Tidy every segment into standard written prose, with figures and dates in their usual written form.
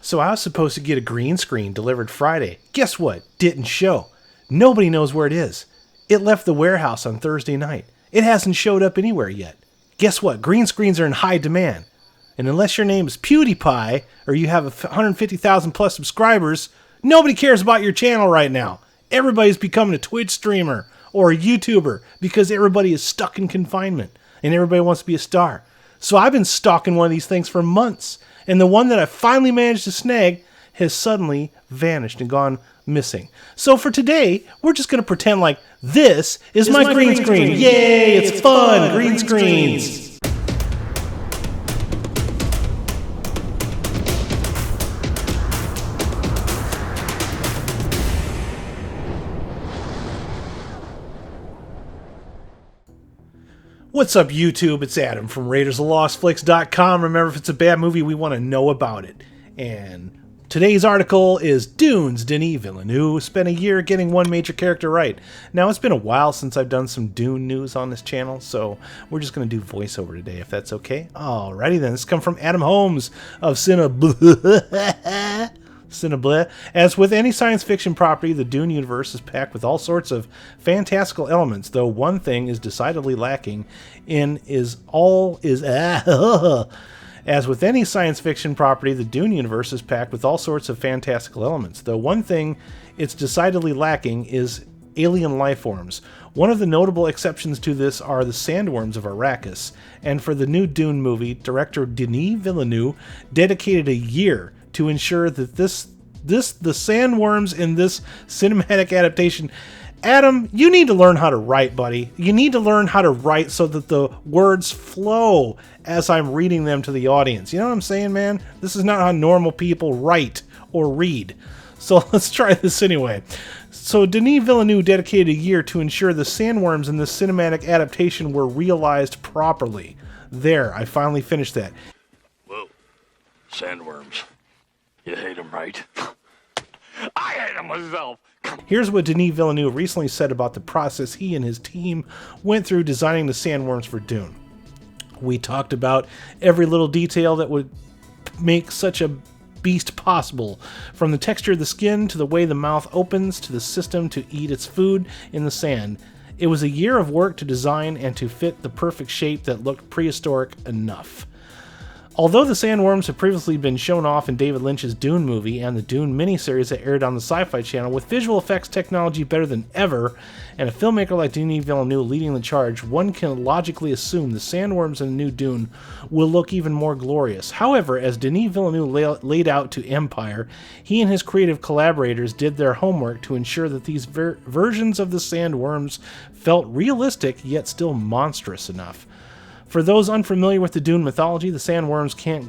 So I was supposed to get a green screen delivered Friday. Guess what? Didn't show. Nobody knows where it is. It left the warehouse on Thursday night. It hasn't showed up anywhere yet. Guess what? Green screens are in high demand. And unless your name is PewDiePie or you have 150,000 plus subscribers, nobody cares about your channel right now. Everybody's becoming a Twitch streamer or a YouTuber because everybody is stuck in confinement and everybody wants to be a star. So I've been stalking one of these things for months. And the one that I finally managed to snag has suddenly vanished and gone missing. So for today, we're just going to pretend like this is my green screen. Yay, it's fun, green screens. What's up, YouTube? It's Adam from raidersofthelostflicks.com. Remember, if it's a bad movie, we want to know about it. And today's article is Dune's Denis Villeneuve spent a year getting one major character right. Now, it's been a while since I've done some Dune news on this channel, so we're just going to do voiceover today, if that's okay. Alrighty then. This comes from Adam Holmes of Cinebleh. As with any science fiction property, the Dune universe is packed with all sorts of fantastical elements, though one thing is decidedly lacking in As with any science fiction property, the Dune universe is packed with all sorts of fantastical elements, though one thing it's decidedly lacking is alien life forms. One of the notable exceptions to this are the Sandworms of Arrakis, and for the new Dune movie, director Denis Villeneuve dedicated a year to ensure that the sandworms in this cinematic adaptation. Adam, you need to learn how to write, buddy. You need to learn how to write so that the words flow as I'm reading them to the audience. You know what I'm saying, man? This is not how normal people write or read. So let's try this anyway. So Denis Villeneuve dedicated a year to ensure the sandworms in this cinematic adaptation were realized properly. There, I finally finished that. Whoa, sandworms. You hate them, right? I hate them myself. Here's what Denis Villeneuve recently said about the process he and his team went through designing the sandworms for Dune. We talked about every little detail that would make such a beast possible, from the texture of the skin to the way the mouth opens to the system to eat its food in the sand. It was a year of work to design and to fit the perfect shape that looked prehistoric enough. Although the sandworms have previously been shown off in David Lynch's Dune movie and the Dune miniseries that aired on the Sci-Fi Channel, with visual effects technology better than ever, and a filmmaker like Denis Villeneuve leading the charge, one can logically assume the sandworms in the new Dune will look even more glorious. However, as Denis Villeneuve laid out to Empire, he and his creative collaborators did their homework to ensure that these versions of the sandworms felt realistic yet still monstrous enough. For those unfamiliar with the Dune mythology, the sandworms can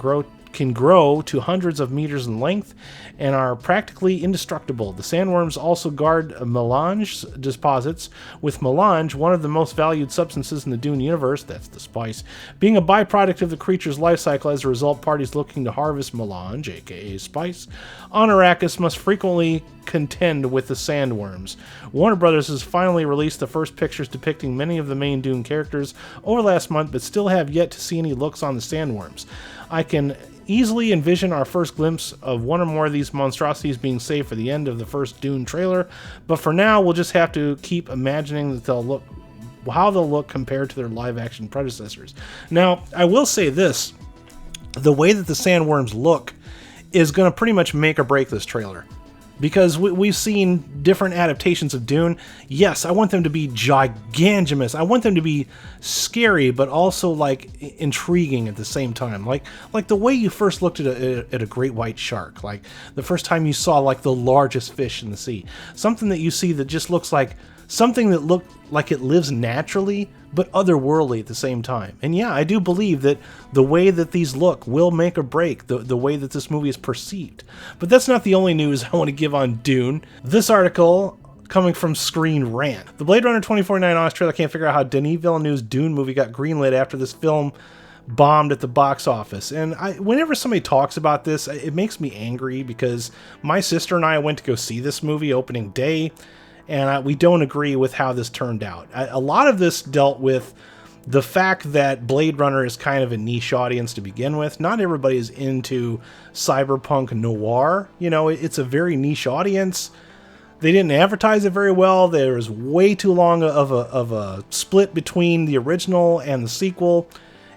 grow to hundreds of meters in length and are practically indestructible. The sandworms also guard melange deposits, with melange, one of the most valued substances in the Dune universe, that's the spice, being a byproduct of the creature's life cycle. As a result, parties looking to harvest melange, aka spice, on Arrakis must frequently contend with the sandworms. Warner Brothers has finally released the first pictures depicting many of the main Dune characters over last month, but still have yet to see any looks on the sandworms. I can easily envision our first glimpse of one or more of these monstrosities being saved for the end of the first Dune trailer, but for now we'll just have to keep imagining that how they'll look compared to their live-action predecessors. Now, I will say this, the way that the sandworms look is going to pretty much make or break this trailer. Because we've seen different adaptations of Dune. Yes, I want them to be gigantimous. I want them to be scary, but also like intriguing at the same time. Like the way you first looked at a great white shark. Like the first time you saw like the largest fish in the sea. Something that you see that just looks like something that looked like it lives naturally, but otherworldly at the same time. And yeah, I do believe that the way that these look will make or break the way that this movie is perceived. But that's not the only news I want to give on Dune. This article, coming from Screen Rant. The Blade Runner 2049 Australia can't figure out how Denis Villeneuve's Dune movie got greenlit after this film bombed at the box office. And whenever somebody talks about this, it makes me angry, because my sister and I went to go see this movie opening day, and we don't agree with how this turned out. A lot of this dealt with the fact that Blade Runner is kind of a niche audience to begin with. Not everybody is into cyberpunk noir. You know, it's a very niche audience. They didn't advertise it very well. There was way too long of a split between the original and the sequel,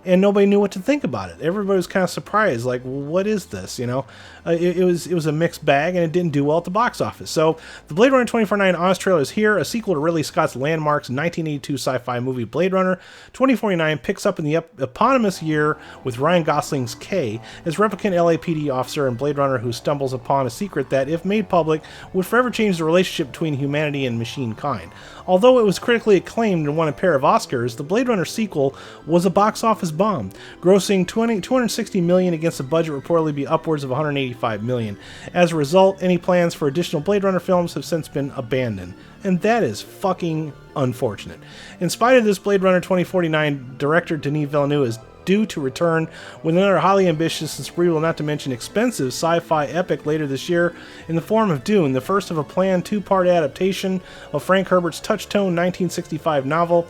and nobody knew what to think about it. Everybody was kind of surprised, like, what is this? You know, it was a mixed bag, and it didn't do well at the box office. So the Blade Runner 2049 Honest trailer is here, a sequel to Ridley Scott's landmark 1982 sci-fi movie Blade Runner 2049 picks up in the eponymous year with Ryan Gosling's K as replicant LAPD officer and Blade Runner who stumbles upon a secret that, if made public, would forever change the relationship between humanity and machine kind. Although it was critically acclaimed and won a pair of Oscars, the Blade Runner sequel was a box office bomb, grossing $260 million against a budget reportedly be upwards of $185 million. As a result, any plans for additional Blade Runner films have since been abandoned. And that is fucking unfortunate. In spite of this, Blade Runner 2049 director Denis Villeneuve is due to return with another highly ambitious and cerebral, not to mention expensive, sci-fi epic later this year in the form of Dune, the first of a planned two-part adaptation of Frank Herbert's touch-tone 1965 novel.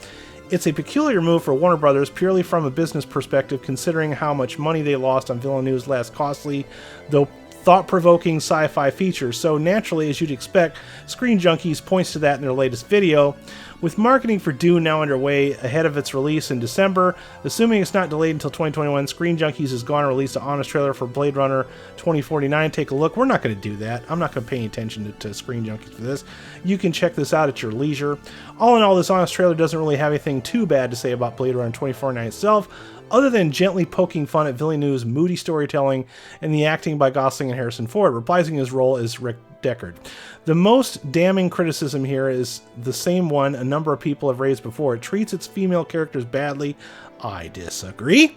It's a peculiar move for Warner Brothers purely from a business perspective, considering how much money they lost on Villeneuve's last costly, though thought-provoking sci-fi feature. So naturally, as you'd expect, Screen Junkies points to that in their latest video. With marketing for Dune now underway ahead of its release in December, assuming it's not delayed until 2021, Screen Junkies is going to release an honest trailer for Blade Runner 2049. Take a look. We're not going to do that. I'm not going to pay any attention to Screen Junkies for this. You can check this out at your leisure. All in all, this honest trailer doesn't really have anything too bad to say about Blade Runner 2049 itself, other than gently poking fun at Villeneuve's moody storytelling and the acting by Gosling and Harrison Ford, reprising his role as Rick Deckard. The most damning criticism here is the same one a number of people have raised before. It treats its female characters badly. I disagree.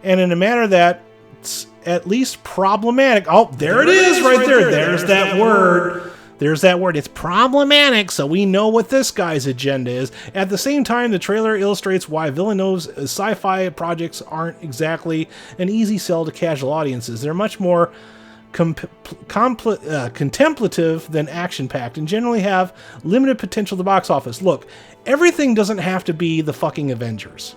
And in a manner that's at least problematic. Oh, there it is right there. There's that word. There's that word. It's problematic, so we know what this guy's agenda is. At the same time, the trailer illustrates why Villeneuve's sci-fi projects aren't exactly an easy sell to casual audiences. They're much more contemplative than action-packed and generally have limited potential to box office. Look, everything doesn't have to be the fucking Avengers.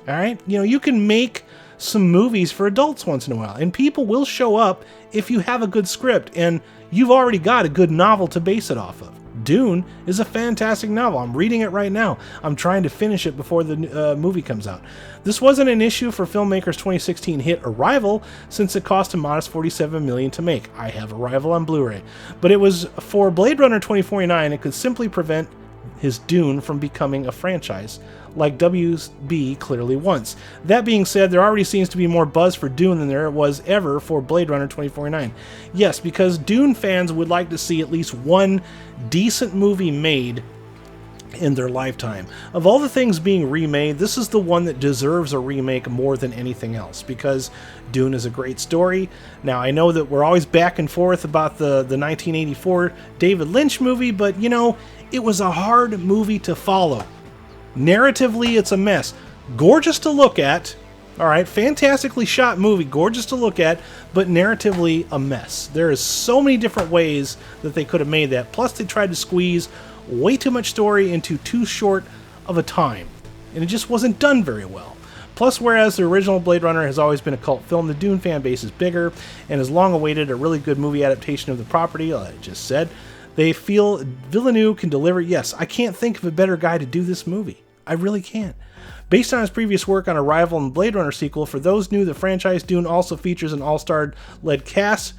All right? You know, you can make some movies for adults once in a while, and people will show up if you have a good script and you've already got a good novel to base it off of. Dune is a fantastic novel. I'm reading it right now. I'm trying to finish it before the movie comes out. This wasn't an issue for filmmaker's 2016 hit Arrival, since it cost a modest $47 million to make. I have Arrival on Blu-ray. But it was for Blade Runner 2049, it could simply prevent his Dune from becoming a franchise, like WB clearly wants. That being said, there already seems to be more buzz for Dune than there was ever for Blade Runner 2049. Yes, because Dune fans would like to see at least one decent movie made in their lifetime. Of all the things being remade, this is the one that deserves a remake more than anything else, because Dune is a great story. Now, I know that we're always back and forth about the 1984 David Lynch movie, but, you know, it was a hard movie to follow. Narratively, it's a mess. Gorgeous to look at. All right, fantastically shot movie, gorgeous to look at, but narratively a mess. There is so many different ways that they could have made that. Plus, they tried to squeeze way too much story into too short of a time, and it just wasn't done very well. Plus, whereas the original Blade Runner has always been a cult film, the Dune fan base is bigger and has long awaited a really good movie adaptation of the property, like I just said. They feel Villeneuve can deliver. Yes, I can't think of a better guy to do this movie. I really can't. Based on his previous work on Arrival and Blade Runner sequel, for those new, the franchise Dune also features an all-star-led cast.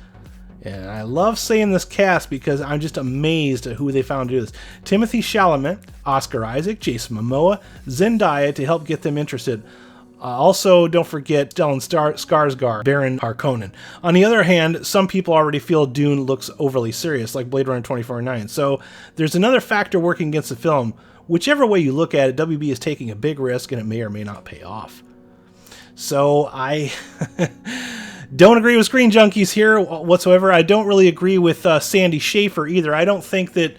And I love saying this cast because I'm just amazed at who they found to do this. Timothy Chalamet, Oscar Isaac, Jason Momoa, Zendaya to help get them interested. Also, don't forget Stellan Skarsgård, Baron Harkonnen. On the other hand, some people already feel Dune looks overly serious, like Blade Runner 2049. So there's another factor working against the film. Whichever way you look at it, WB is taking a big risk, and it may or may not pay off. So I don't agree with Screen Junkies here whatsoever. I don't really agree with Sandy Schaefer either. I don't think that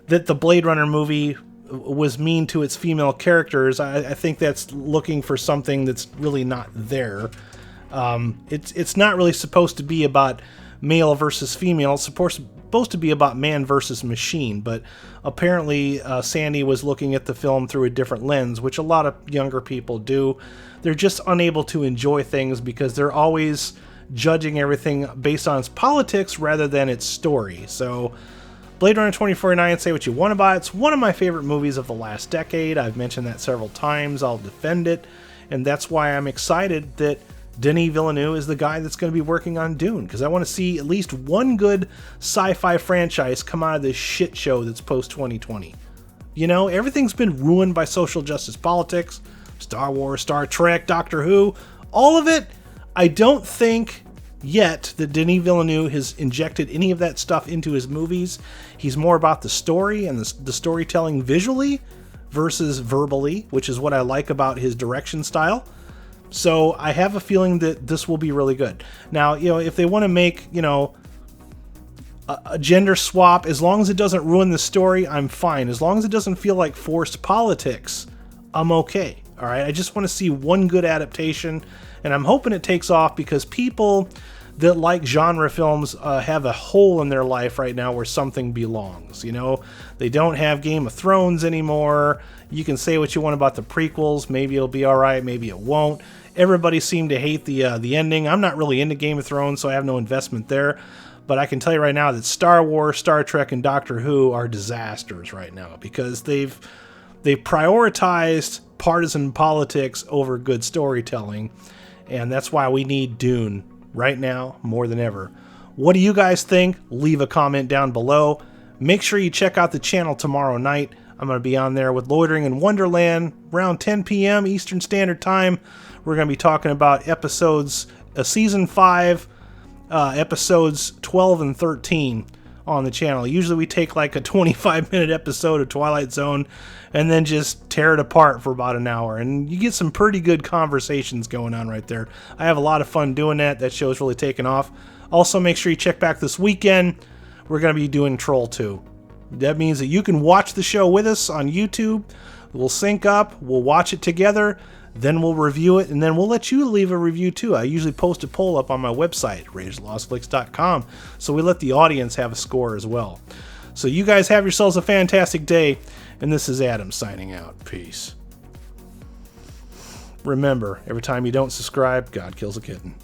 the Blade Runner movie was mean to its female characters. I think that's looking for something that's really not there. It's not really supposed to be about male versus female. It's supposed to be about man versus machine, but apparently Sandy was looking at the film through a different lens, which a lot of younger people do. They're just unable to enjoy things because they're always judging everything based on its politics rather than its story. So Blade Runner 2049, say what you want about it. It's one of my favorite movies of the last decade. I've mentioned that several times. I'll defend it. And that's why I'm excited that Denis Villeneuve is the guy that's going to be working on Dune, because I want to see at least one good sci-fi franchise come out of this shit show that's post-2020. You know, everything's been ruined by social justice politics. Star Wars, Star Trek, Doctor Who, all of it. I don't think yet that Denis Villeneuve has injected any of that stuff into his movies. He's more about the story and the storytelling visually versus verbally, which is what I like about his direction style. So I have a feeling that this will be really good. Now, you know, if they want to make, you know, a gender swap, as long as it doesn't ruin the story, I'm fine. As long as it doesn't feel like forced politics, I'm okay. All right, I just want to see one good adaptation, and I'm hoping it takes off, because people that like genre films have a hole in their life right now where something belongs. You know, they don't have Game of Thrones anymore. You can say what you want about the prequels. Maybe it'll be all right, maybe it won't. Everybody seemed to hate the ending. I'm not really into Game of Thrones, so I have no investment there. But I can tell you right now that Star Wars, Star Trek, and Doctor Who are disasters right now, because they've prioritized partisan politics over good storytelling, and that's why we need Dune right now more than ever. What do you guys think? Leave a comment down below. Make sure you check out the channel tomorrow night. I'm going to be on there with Loitering in Wonderland around 10 p.m. Eastern Standard Time. We're going to be talking about season 5, episodes 12 and 13 on the channel. Usually we take like a 25-minute episode of Twilight Zone and then just tear it apart for about an hour, and you get some pretty good conversations going on right there. I have a lot of fun doing that. That show's really taken off. Also, make sure you check back this weekend. We're going to be doing Troll 2. That means that you can watch the show with us on YouTube. We'll sync up, we'll watch it together, then we'll review it, and then we'll let you leave a review too. I usually post a poll up on my website, raidersofthelostflicks.com, so we let the audience have a score as well. So you guys have yourselves a fantastic day, and this is Adam signing out. Peace. Remember, every time you don't subscribe, God kills a kitten.